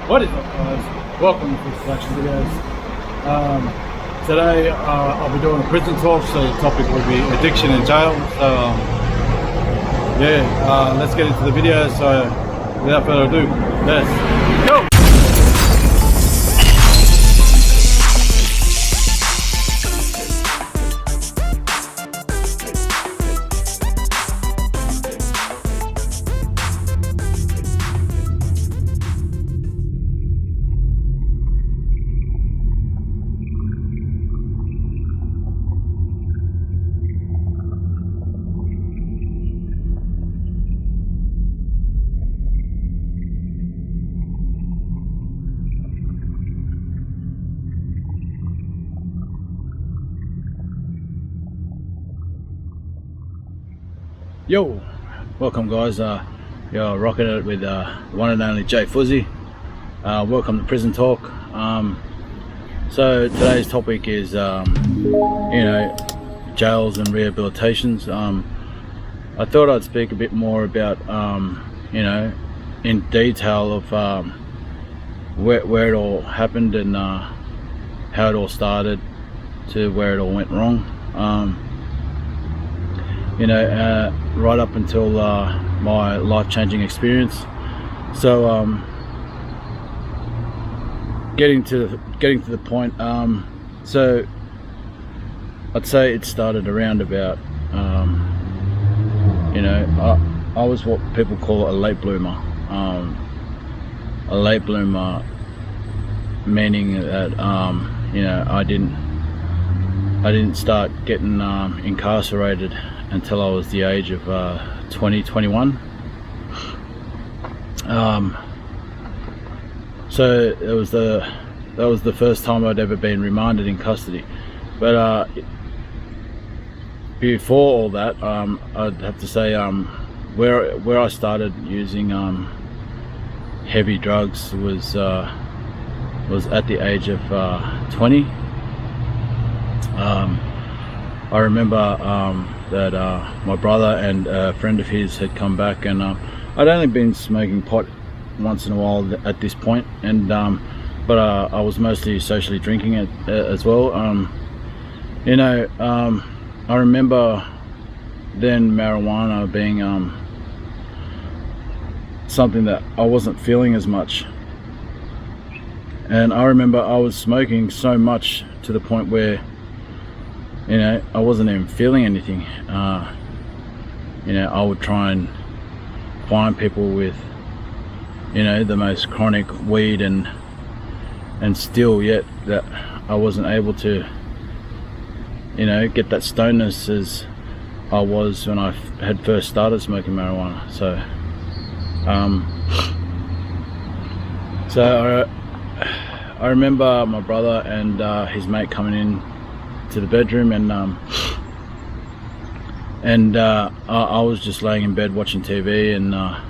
What is up, guys? Welcome to Full Selection Videos. Today I'll be doing a prison talk, so the topic will be addiction in jail. So let's get into the video. So without further ado, let's go! Yo, welcome guys. Rocking it with one and only Jay Fuzzy. Welcome to Prison Talk. So today's topic is jails and rehabilitations. I thought I'd speak a bit more about in detail of where it all happened and how it all started to where it all went wrong. Right up until my life-changing experience. So getting to the point, so I'd say it started around about I was what people call a late bloomer. A late bloomer meaning that I didn't start getting incarcerated until I was the age of 21. So that was the first time I'd ever been remanded in custody. But before all that, I'd have to say where I started using heavy drugs was at the age of 20. I remember that my brother and a friend of his had come back, and I'd only been smoking pot once in a while at this point, and but I was mostly socially drinking it as well. I remember then marijuana being something that I wasn't feeling as much, and I remember I was smoking so much to the point where I wasn't even feeling anything. I would try and find people with the most chronic weed and still yet that I wasn't able to get that stoneness as I was when I had first started smoking marijuana. So I remember my brother and his mate coming in to the bedroom, and I was just laying in bed watching TV, and I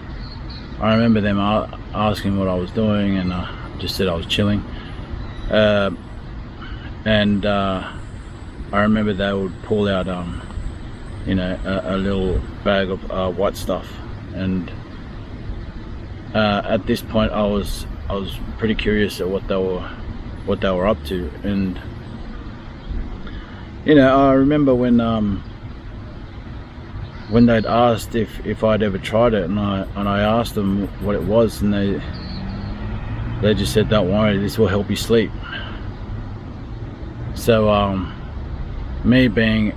remember them asking what I was doing, and I just said I was chilling, and I remember they would pull out a little bag of white stuff, and at this point I was pretty curious at what they were up to. And I remember when they'd asked if I'd ever tried it, and I asked them what it was, and they just said, "Don't worry, this will help you sleep." So me being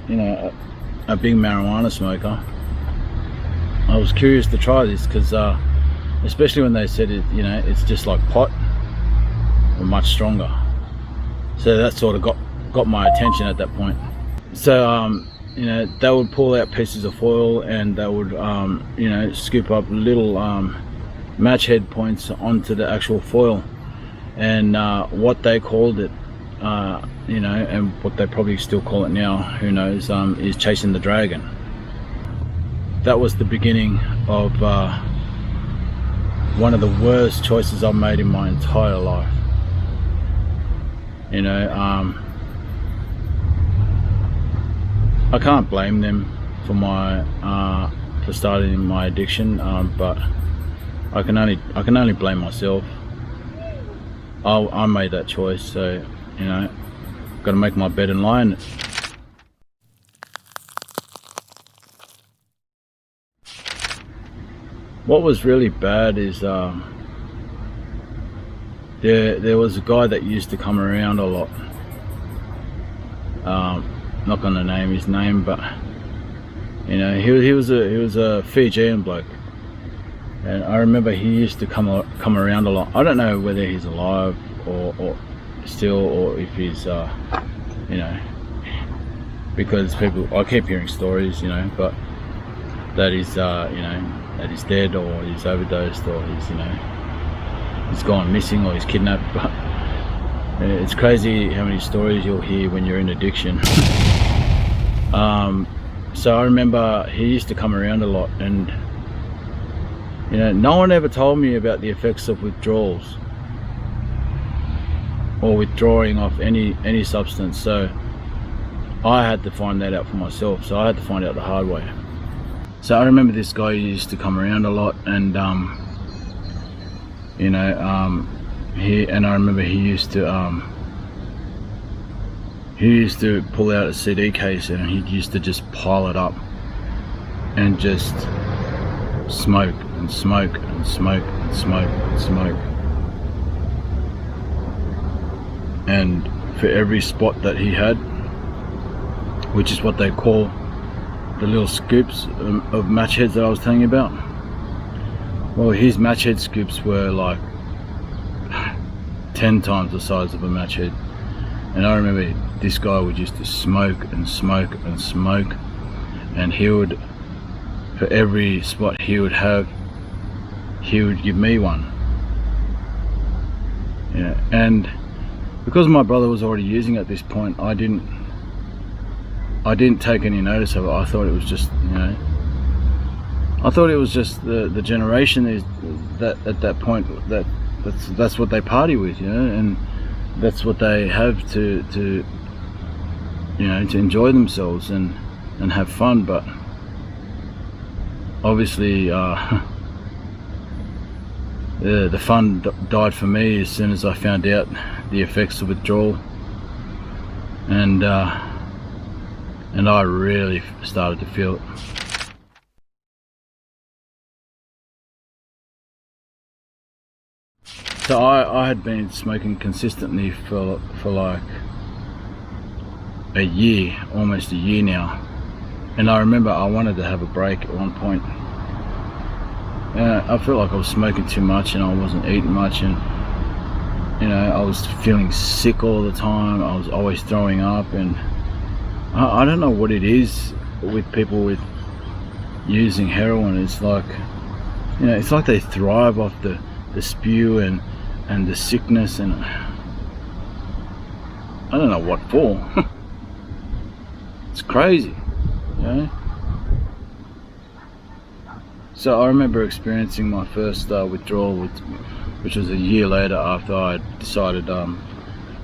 a big marijuana smoker, I was curious to try this, because especially when they said it's just like pot, or much stronger. So that sort of got my attention at that point. So they would pull out pieces of foil, and they would scoop up little match head points onto the actual foil, and what they called it, and what they probably still call it now, who knows, is chasing the dragon. That was the beginning of one of the worst choices I've made in my entire life. I can't blame them for starting my addiction, but I can only blame myself. I made that choice, so you know, got to make my bed and lie in it. What was really bad is there was a guy that used to come around a lot. Not gonna name his name, but you know, he was a Fijian bloke, and I remember he used to come around a lot. I don't know whether he's alive or still, or if he's you know, because I keep hearing stories, you know, but that he's you know, that he's dead, or he's overdosed, or he's, you know, he's gone missing, or he's kidnapped. But it's crazy how many stories you'll hear when you're in addiction. So I remember he used to come around a lot, and you know, no one ever told me about the effects of withdrawals or withdrawing off any substance, so I had to find that out for myself. So I had to find out the hard way. So I remember this guy used to come around a lot, and you know, I remember he used to pull out a CD case, and he used to just pile it up and just smoke and smoke and smoke and smoke and smoke. And for every spot that he had, which is what they call the little scoops of match heads that I was telling you about, well, his match head scoops were like 10 times the size of a match head. And I remember this guy would just smoke and smoke and smoke, and he would, for every spot he would have, he would give me one. Yeah, and because my brother was already using it at this point, I didn't take any notice of it. I thought it was just, you know, I thought it was just the generation is that at that point that's what they party with, you know, and that's what they have to you know, to enjoy themselves and have fun. But obviously the fun died for me as soon as I found out the effects of withdrawal, and I really started to feel it. So I had been smoking consistently for like a year, almost a year now, and I remember I wanted to have a break at one point. I felt like I was smoking too much, and I wasn't eating much, and you know, I was feeling sick all the time. I was always throwing up, and I don't know what it is with people with using heroin. It's like, you know, it's like they thrive off the spew and the sickness, and I don't know what for. It's crazy, you know. So I remember experiencing my first withdrawal, which was a year later after I decided I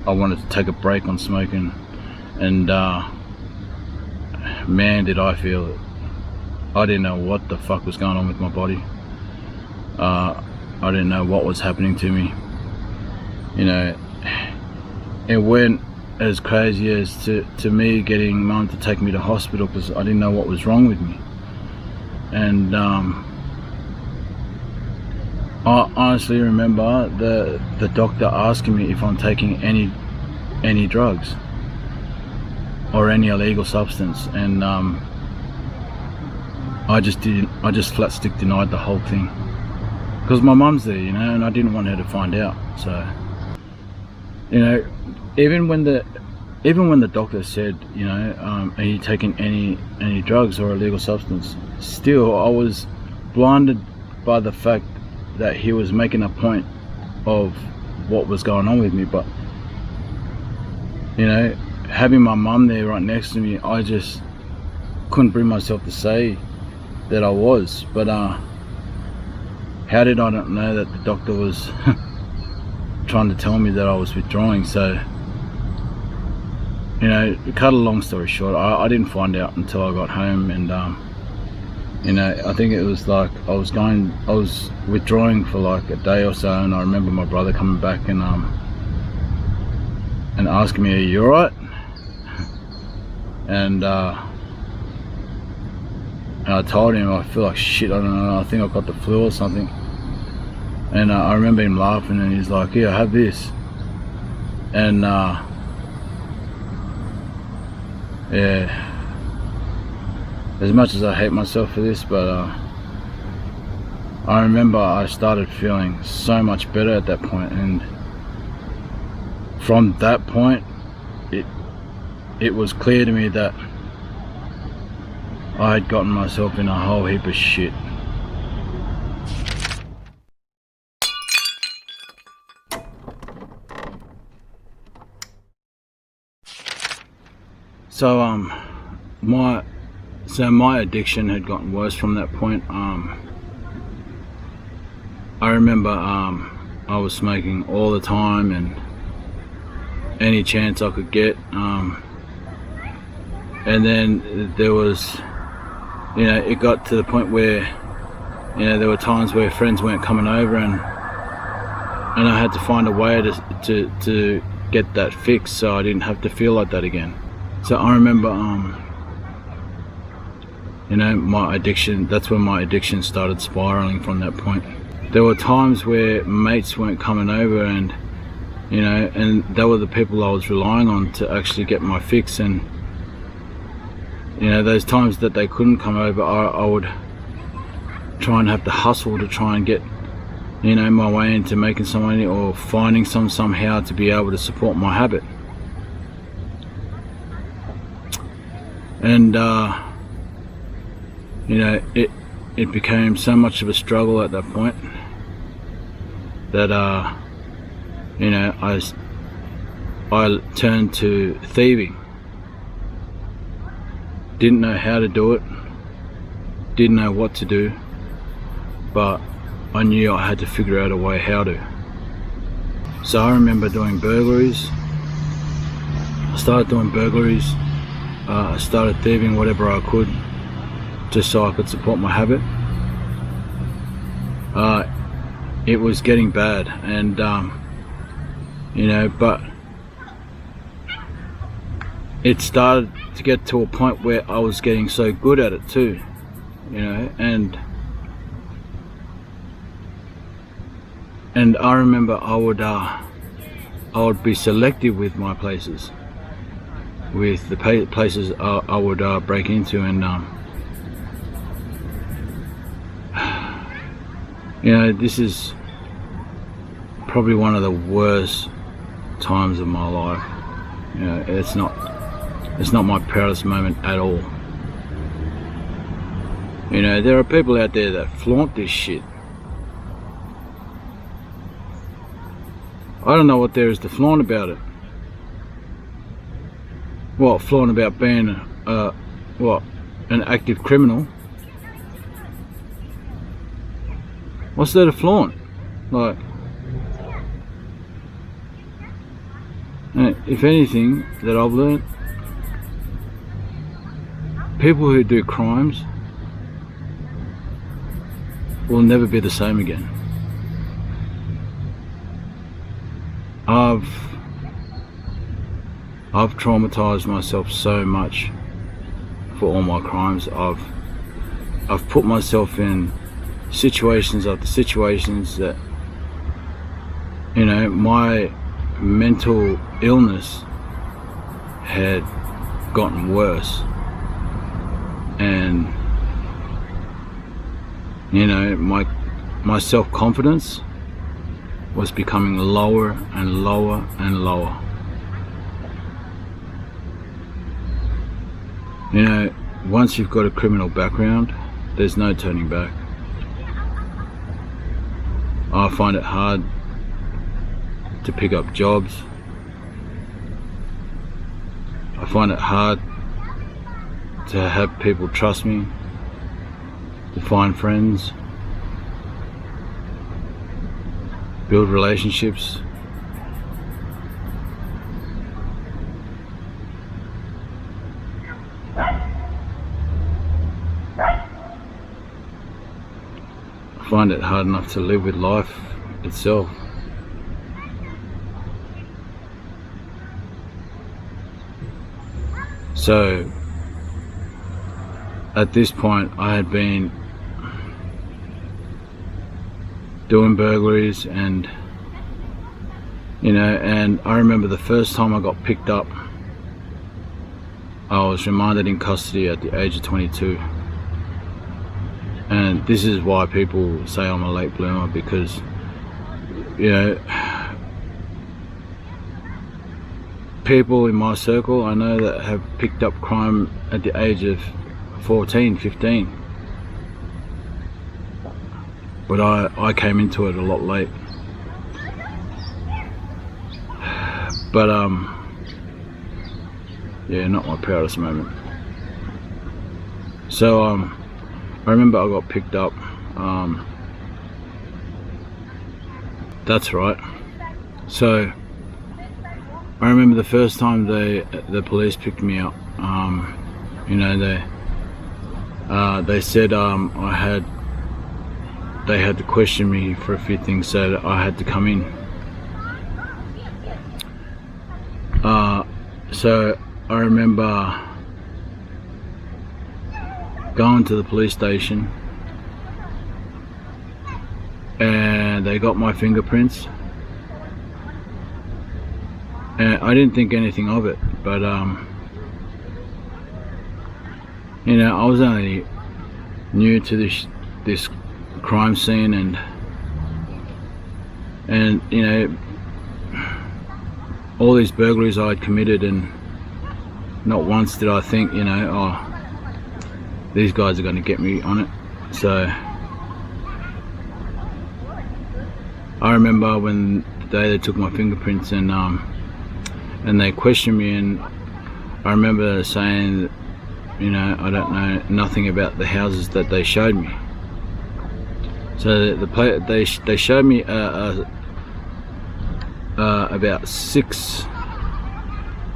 wanted to take a break on smoking, and man, did I feel it. I didn't know what the fuck was going on with my body. I didn't know what was happening to me. You know, it went as crazy as to me getting mum to take me to hospital because I didn't know what was wrong with me. And I honestly remember the doctor asking me if I'm taking any drugs or any illegal substance, and I just flat stick denied the whole thing because my mum's there, you know, and I didn't want her to find out. So, you know, even when the doctor said, you know, are you taking any drugs or illegal substance, still I was blinded by the fact that he was making a point of what was going on with me. But you know, having my mum there right next to me, I just couldn't bring myself to say that I was. But how did I not know that the doctor was trying to tell me that I was withdrawing? So, you know, to cut a long story short, I didn't find out until I got home, and you know, I think it was like I was withdrawing for like a day or so, and I remember my brother coming back and and asking me, "Are you alright?" And I told him I feel like shit. I don't know. I think I got the flu or something. And I remember him laughing, and he's like, "Here, have this." And yeah, as much as I hate myself for this, but I remember I started feeling so much better at that point, and from that point it was clear to me that I had gotten myself in a whole heap of shit. So my addiction had gotten worse from that point. I remember I was smoking all the time and any chance I could get, and then there was, it got to the point where, there were times where friends weren't coming over, and I had to find a way to get that fixed so I didn't have to feel like that again. So I remember, my addiction, that's when my addiction started spiraling from that point. There were times where mates weren't coming over, and and they were the people I was relying on to actually get my fix, and those times that they couldn't come over, I would try and have to hustle to try and get my way into making some money or finding somehow to be able to support my habit. And it became so much of a struggle at that point that I turned to thieving. Didn't know how to do it, didn't know what to do, but I knew I had to figure out a way how to. So I remember doing burglaries. I started doing burglaries. I started thieving whatever I could just so I could support my habit. It was getting bad, and but it started to get to a point where I was getting so good at it too, and I remember I would be selective with my places, with the places I would break into, and this is probably one of the worst times of my life. It's not my proudest moment at all. There are people out there that flaunt this shit. I don't know what there is to flaunt about it. What, flaunt about being an active criminal? What's there to flaunt? Like, if anything that I've learned, people who do crimes will never be the same again. I've traumatized myself so much for all my crimes. I've put myself in situations after situations that my mental illness had gotten worse, and my self-confidence was becoming lower and lower and lower. Once you've got a criminal background, there's no turning back. I find it hard to pick up jobs. I find it hard to have people trust me, to find friends, build relationships. I find it hard enough to live with life itself. So at this point I had been doing burglaries, and and I remember the first time I got picked up, I was remanded in custody at the age of 22. And this is why people say I'm a late bloomer, because people in my circle I know that have picked up crime at the age of 14, 15, but I came into it a lot late. But yeah, not my proudest moment. So I remember I got picked up. That's right. So I remember the first time the police picked me up. They said they had to question me for a few things, so that I had to come in. So I remember going to the police station, and they got my fingerprints, and I didn't think anything of it, but I was only new to this crime scene, and all these burglaries I had committed, and not once did I think, oh, these guys are going to get me on it. So I remember when the day they took my fingerprints, and they questioned me, and I remember saying, I don't know nothing about the houses that they showed me. So they showed me about six.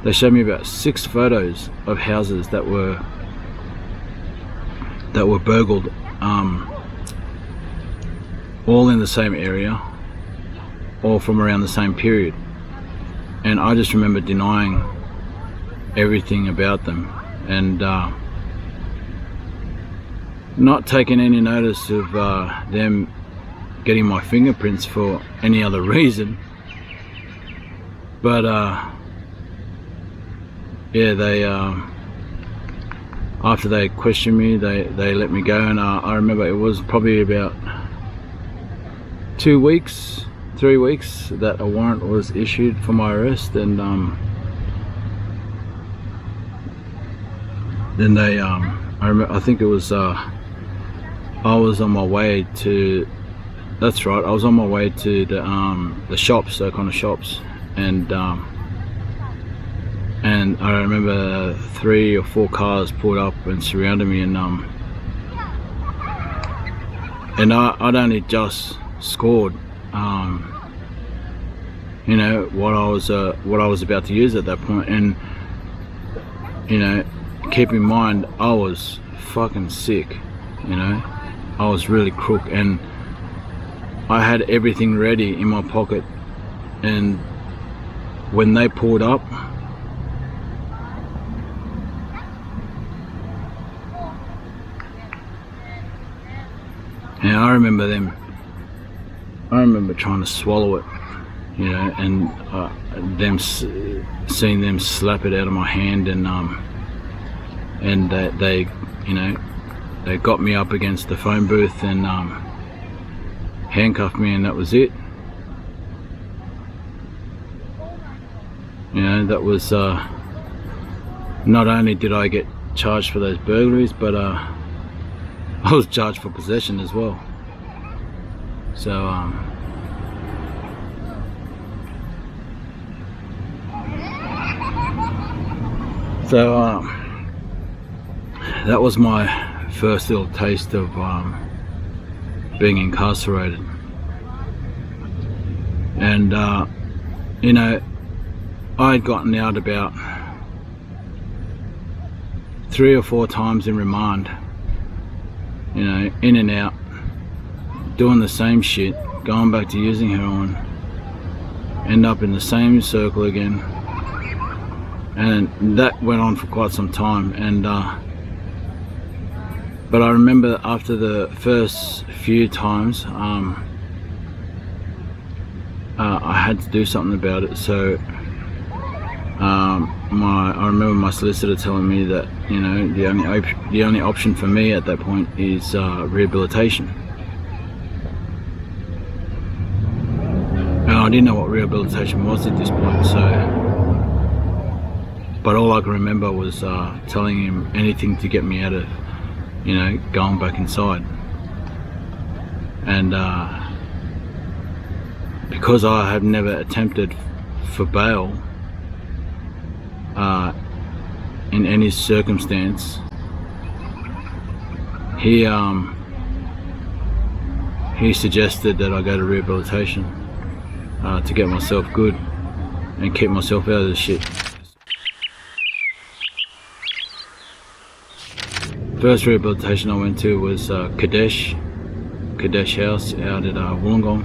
They showed me about 6 photos of houses that were burgled, all in the same area, all from around the same period. And I just remember denying everything about them, and not taking any notice of them getting my fingerprints for any other reason. But yeah, they after they questioned me, they let me go, and I remember it was probably about 2 weeks, 3 weeks that a warrant was issued for my arrest, and then they I think it was I was on my way to, that's right, I was on my way to the shops, the kind of shops, and I remember 3 or 4 cars pulled up and surrounded me, and I'd only just scored what I was about to use at that point. And keep in mind, I was fucking sick, I was really crook, and I had everything ready in my pocket. And when they pulled up, and I remember trying to swallow it, and seeing them slap it out of my hand, and they got me up against the phone booth and handcuffed me, and that was it. That was not only did I get charged for those burglaries, but I was charged for possession as well. So that was my first little taste of being incarcerated. And I had gotten out about 3 or 4 times in remand, in and out, doing the same shit, going back to using heroin, end up in the same circle again. and that went on for quite some time. And but I remember after the first few times, I had to do something about it. So I remember my solicitor telling me that, you know, the only option for me at that point is rehabilitation. And I didn't know what rehabilitation was at this point, but all I can remember was telling him anything to get me out of, you know, going back inside. And because I have never attempted for bail in any circumstance, he suggested that I go to rehabilitation to get myself good and keep myself out of this shit. First rehabilitation I went to was Kadesh House out at Wollongong.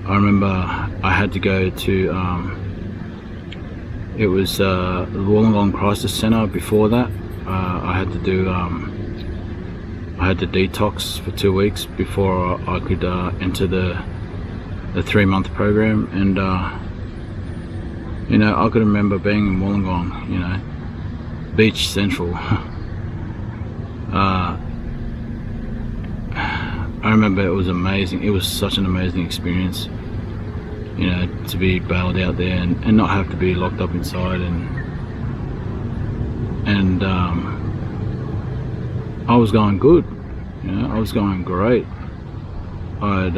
I remember I had to go to, it was the Wollongong Crisis Centre. Before that, I had to do, I had to detox for 2 weeks before I could enter the 3-month program. And you know, I could remember being in Wollongong, you know, Beach Central. I remember it was amazing. It was such an amazing experience, you know, to be bailed out there and not have to be locked up inside. And I was going good, you know, I was going great. I had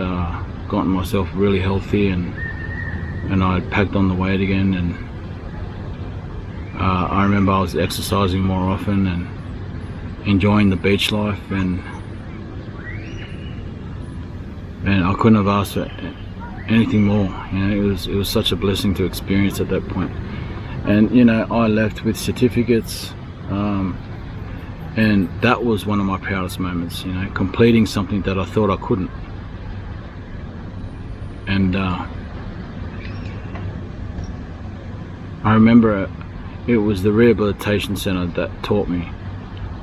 gotten myself really healthy, and I had packed on the weight again, and I remember I was exercising more often and enjoying the beach life, and I couldn't have asked for anything more. You know, it was such a blessing to experience at that point. And you know, I left with certificates, and that was one of my proudest moments. You know, completing something that I thought I couldn't. And I remember it was the rehabilitation centre that taught me,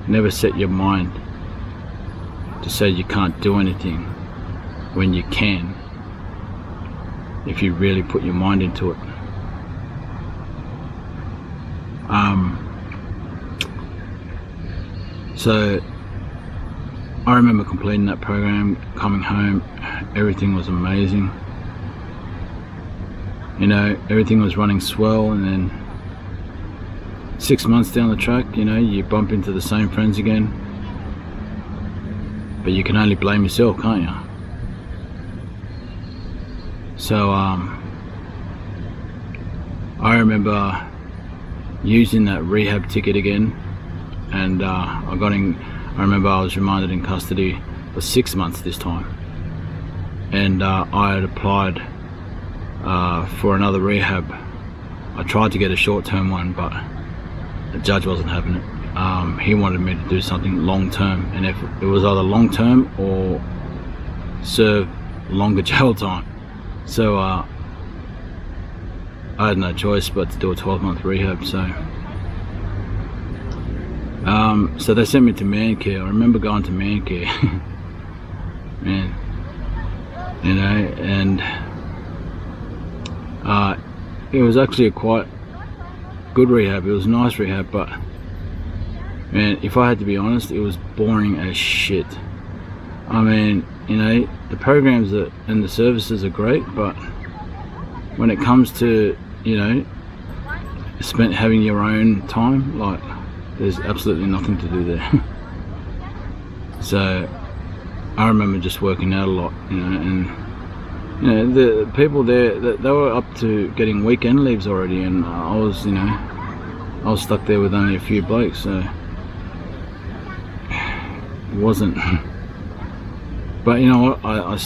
never set your mind to say you can't do anything when you can, if you really put your mind into it. So I remember completing that program, coming home, everything was amazing. You know, everything was running swell, and then 6 months down the track, you know, you bump into the same friends again. But you can only blame yourself, can't you? So I remember using that rehab ticket again, and I remember I was remanded in custody for 6 months this time, and I had applied for another rehab. I tried to get a short-term one, but the judge wasn't having it. He wanted me to do something long-term, and if it was either long-term or serve longer jail time. So I had no choice but to do a 12-month rehab. So they sent me to man care. I remember going to man care. Man, you know, and it was actually a quite good rehab. It was a nice rehab, but man, if I had to be honest, it was boring as shit. I mean, you know, the programs and the services are great, but when it comes to, you know, having your own time, like, there's absolutely nothing to do there. So I remember just working out a lot, you know, and you know, the people there, they were up to getting weekend leaves already, and I was, you know, I was stuck there with only a few blokes, so it wasn't. But you know what, I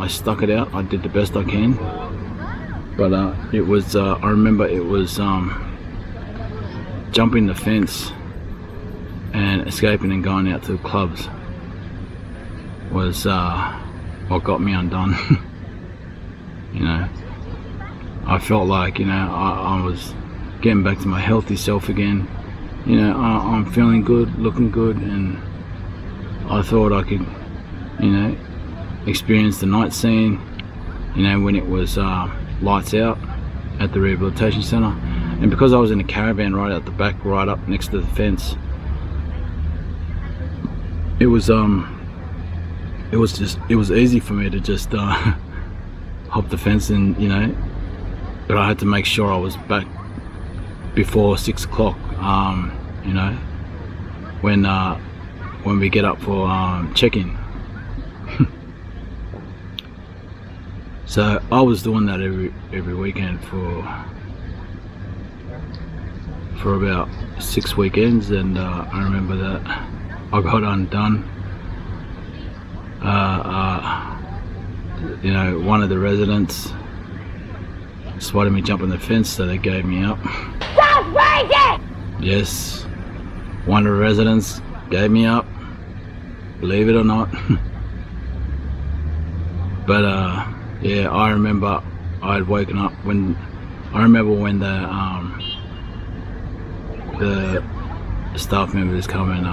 stuck it out. I did the best I can. But it was, I remember it was jumping the fence and escaping and going out to the clubs was what got me undone. You know, I felt like, you know, I was getting back to my healthy self again. You know, I'm feeling good, looking good, and I thought I could, you know, experience the night scene, you know, when it was lights out at the rehabilitation centre. And because I was in a caravan right out the back, right up next to the fence, it was easy for me to just hop the fence, and you know, but I had to make sure I was back before 6 o'clock, you know, when we get up for check-in. So I was doing that every weekend for about 6 weekends, and I remember that I got undone. You know, one of the residents spotted me jumping the fence, so they gave me up. Stop breaking! Yes, one of the residents gave me up, believe it or not. But yeah, I remember I had woken up when the staff members come and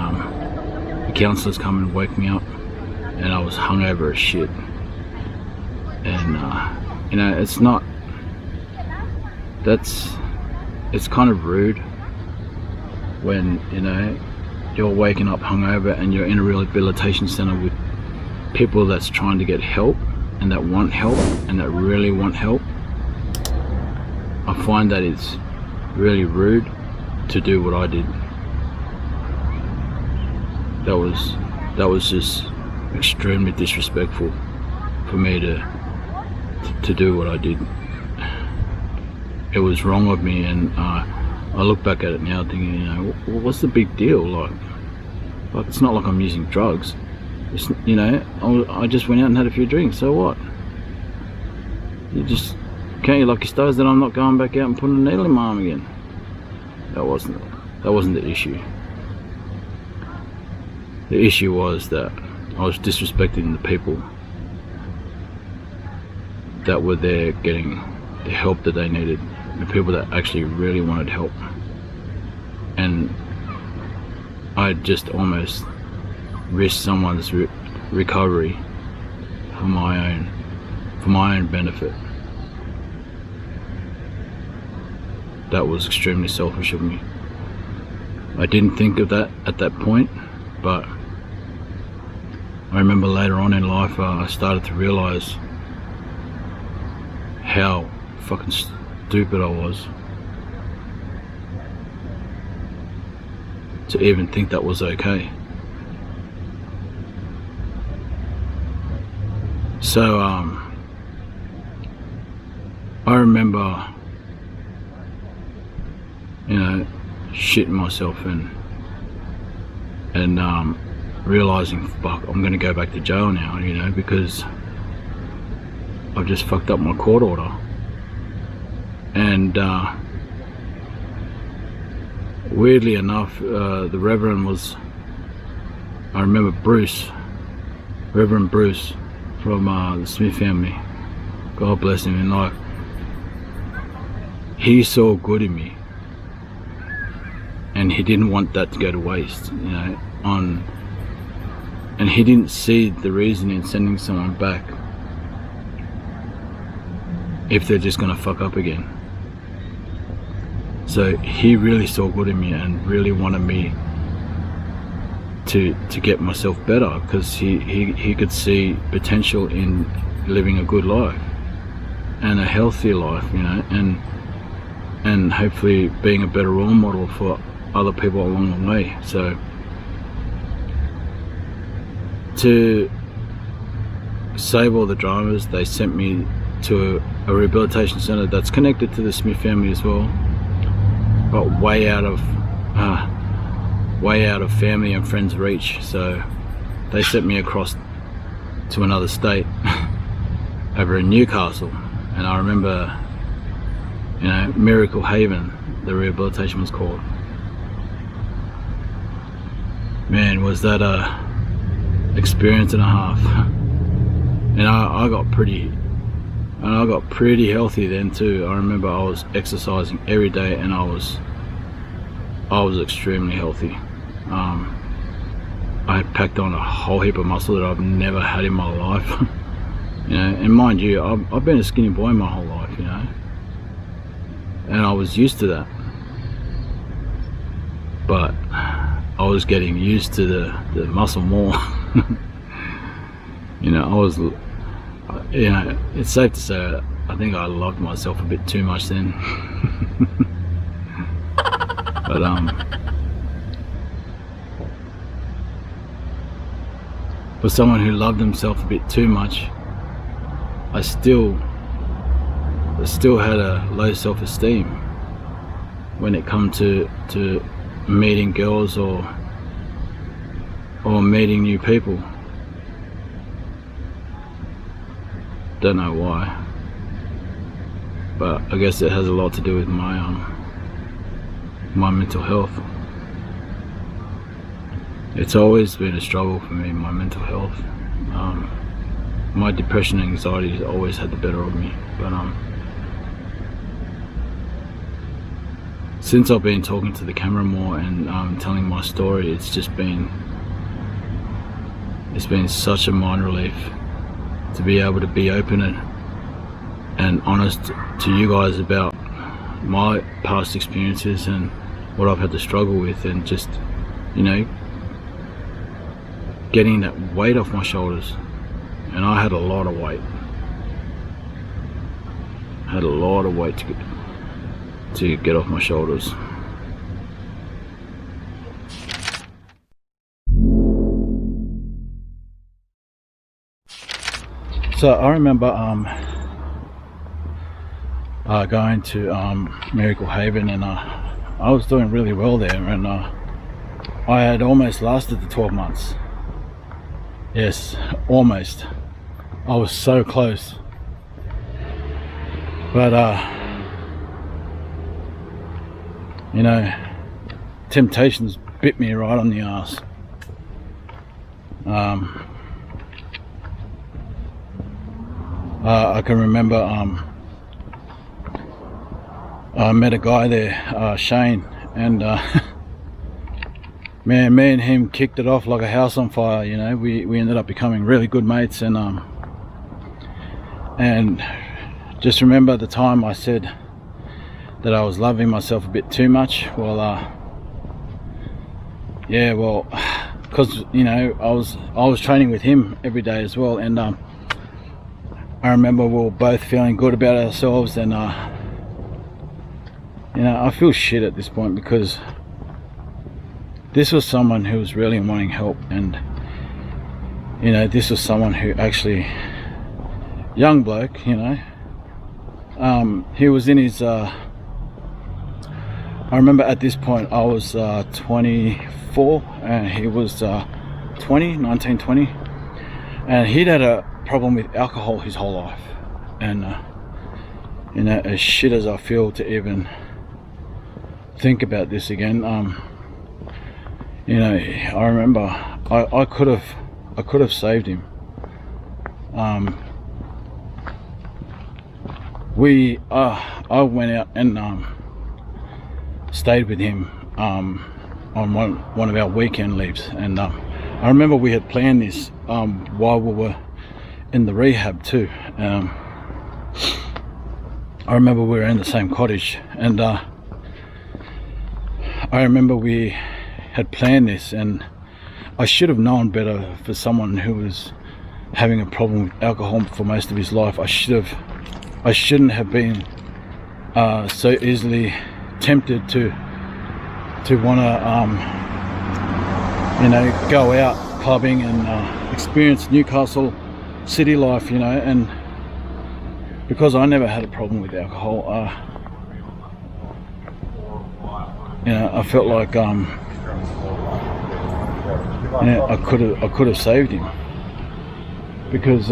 the counsellors come and wake me up, and I was hungover as shit. And you know, it's kind of rude when, you know, you're waking up hungover and you're in a rehabilitation centre with people that's trying to get help and that want help and that really want help. I find that it's really rude to do what I did. That was just extremely disrespectful for me to do what I did. It was wrong of me, and I look back at it now thinking, you know, what's the big deal? Like it's not like I'm using drugs. It's, you know, I just went out and had a few drinks, so what? Can't you lucky stars that I'm not going back out and putting a needle in my arm again? That wasn't the issue. The issue was that I was disrespecting the people that were there getting the help that they needed, the people that actually really wanted help. And I just almost risked someone's recovery for my own benefit. That was extremely selfish of me. I didn't think of that at that point, but I remember later on in life I started to realise how fucking stupid I was to even think that was okay. So I remember, you know, shitting myself and realising, fuck, I'm going to go back to jail now, you know, because I've just fucked up my court order. And weirdly enough, the Reverend was, I remember Reverend Bruce from the Smith family, God bless him, and like, he saw good in me, and he didn't want that to go to waste, you know, and he didn't see the reason in sending someone back if they're just gonna fuck up again. So he really saw good in me and really wanted me to get myself better, because he could see potential in living a good life and a healthy life, you know, and hopefully being a better role model for other people along the way. So to save all the dramas, they sent me to a rehabilitation centre that's connected to the Smith family as well, but way out of family and friends' reach. So they sent me across to another state over in Newcastle, and I remember, you know, Miracle Haven, the rehabilitation was called. Man, was that a experience and a half. And I got pretty and I got pretty healthy then too. I remember I was exercising every day, and I was extremely healthy. I had packed on a whole heap of muscle that I've never had in my life. You know, and mind you, I've been a skinny boy my whole life, you know, and I was used to that. But I was getting used to the muscle more. You know, you know, it's safe to say I think I loved myself a bit too much then. But for someone who loved himself a bit too much, I still had a low self-esteem when it come to meeting girls or meeting new people. Don't know why, but I guess it has a lot to do with my mental health. It's always been a struggle for me, my mental health. My depression and anxiety has always had the better of me, but since I've been talking to the camera more and telling my story, it's been such a mind relief to be able to be open and honest to you guys about my past experiences and what I've had to struggle with, and just, you know, getting that weight off my shoulders. And I had a lot of weight. To get off my shoulders. So I remember going to Miracle Haven, and I was doing really well there, and I had almost lasted the 12 months. Yes, almost. I was so close. But you know, temptations bit me right on the ass. I can remember I met a guy there, Shane, and man, me and him kicked it off like a house on fire. You know, we ended up becoming really good mates, and just remember the time I said that I was loving myself a bit too much. Well, yeah, well, because, you know, I was training with him every day as well, and I remember we were both feeling good about ourselves, and you know, I feel shit at this point, because this was someone who was really wanting help, and, you know, this was someone who actually, young bloke, you know, he was in his I remember at this point I was 24 and he was 19, 20, and he'd had a problem with alcohol his whole life. And you know, as shit as I feel to even think about this again, you know, I remember I could have saved him. I went out and stayed with him on one of our weekend leaves, and I remember we had planned this while we were in the rehab too. I remember we were in the same cottage, and I remember we had planned this, and I should have known better for someone who was having a problem with alcohol for most of his life. I shouldn't have been so easily tempted to want to you know, go out clubbing and experience Newcastle city life, you know. And because I never had a problem with alcohol, you know, I felt like you know, I could have saved him, because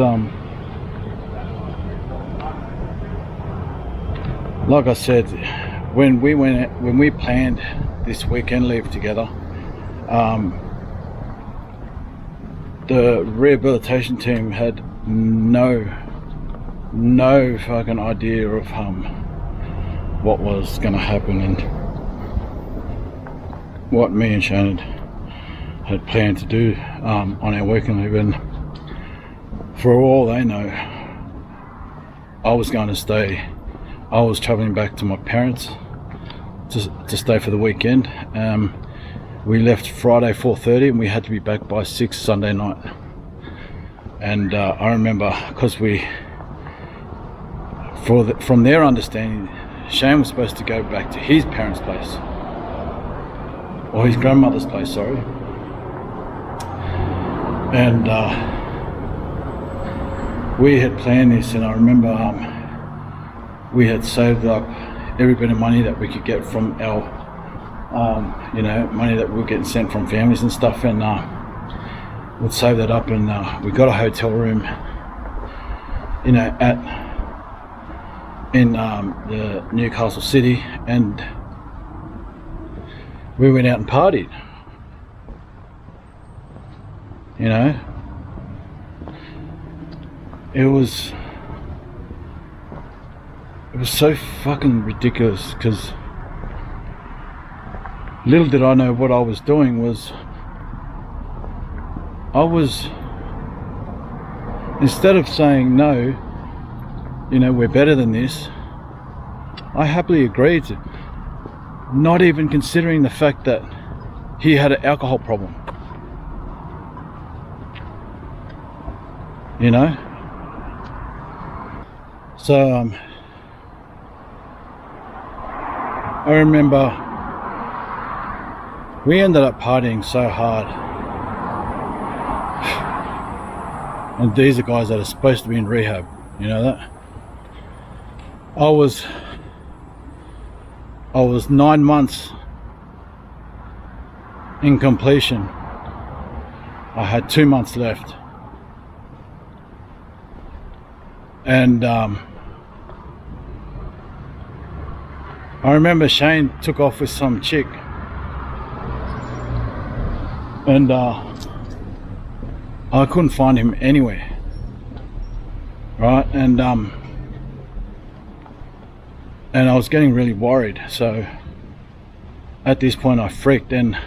like I said, when we planned this weekend leave together, the rehabilitation team had no no fucking idea of what was going to happen and what me and Shane had planned to do on our working leave. And for all they know, I was going to stay. I was travelling back to my parents to stay for the weekend. We left Friday 4:30 and we had to be back by 6 Sunday night. And I remember, because from their understanding, Shane was supposed to go back to his parents' place, or his grandmother's place, sorry. And we had planned this, and I remember we had saved up every bit of money that we could get from our, money that we were getting sent from families and stuff, and we'd save that up, and we got a hotel room, in the Newcastle city, and we went out and partied. It was so fucking ridiculous, because little did I know what I was doing was instead of saying no, we're better than this, I happily agreed to, not even considering the fact that he had an alcohol problem. So I remember we ended up partying so hard, and these are guys that are supposed to be in rehab, you know that. I was 9 months in completion. I had 2 months left, and I remember Shane took off with some chick, and I couldn't find him anywhere, right? And I was getting really worried. So at this point I freaked, and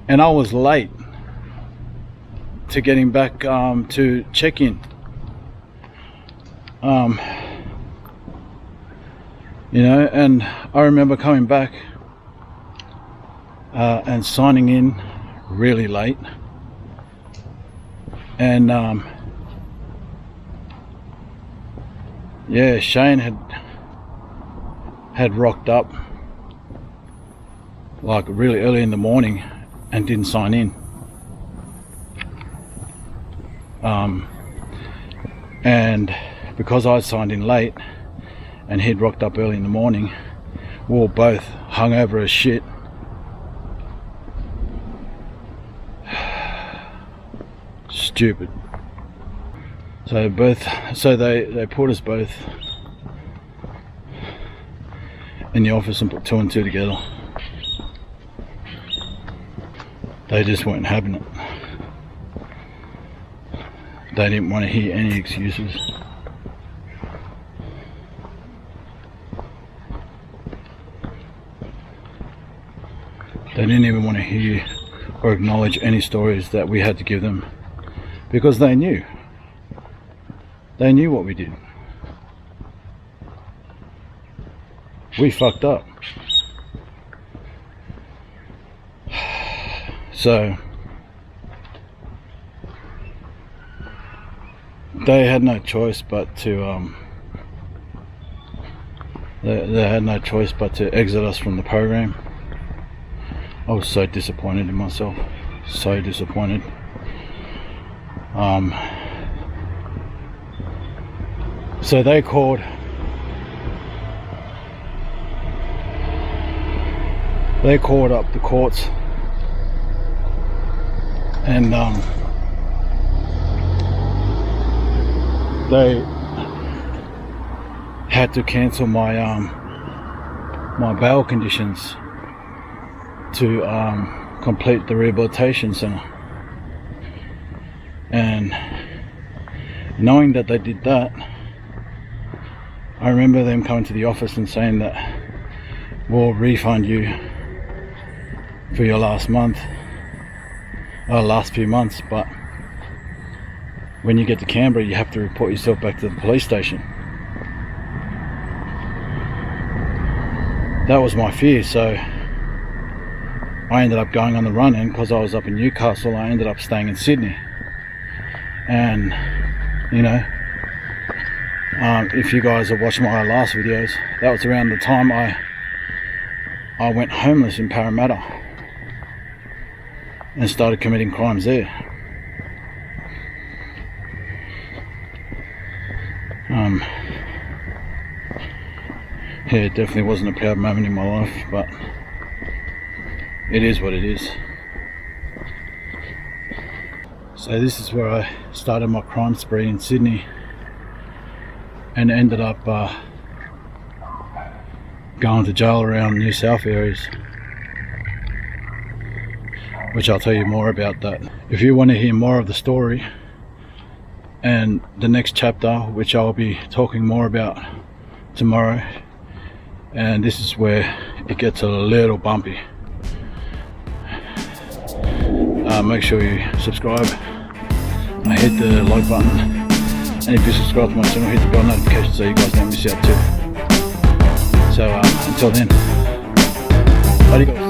I was late to getting back to check in. And I remember coming back and signing in really late, and Shane had rocked up like really early in the morning and didn't sign in. And because I signed in late and he'd rocked up early in the morning, we were both hungover as shit. Stupid. So they put us both in the office and put 2 and 2 together. They just weren't having it. They didn't want to hear any excuses. They didn't even want to hear or acknowledge any stories that we had to give them, because they knew what we did. We fucked up. So they had no choice but to they had no choice but to exit us from the program. I was so disappointed in myself, so disappointed. So they called up the courts, and they had to cancel my my bail conditions to complete the rehabilitation center. And knowing that they did that, I remember them coming to the office and saying that we'll refund you for your last month or last few months, but when you get to Canberra you have to report yourself back to the police station. That was my fear, so I ended up going on the run, and because I was up in Newcastle I ended up staying in Sydney. And you know, if you guys have watched my last videos, that was around the time I went homeless in Parramatta and started committing crimes there. Yeah, it definitely wasn't a proud moment in my life, but it is what it is. So this is where I started my crime spree in Sydney, and ended up going to jail around New South areas, which I'll tell you more about that. If you want to hear more of the story and the next chapter, which I'll be talking more about tomorrow, and this is where it gets a little bumpy. Make sure you subscribe, hit the like button, and if you subscribe to my channel, hit the bell notification so you guys don't miss out too. So until then, adios.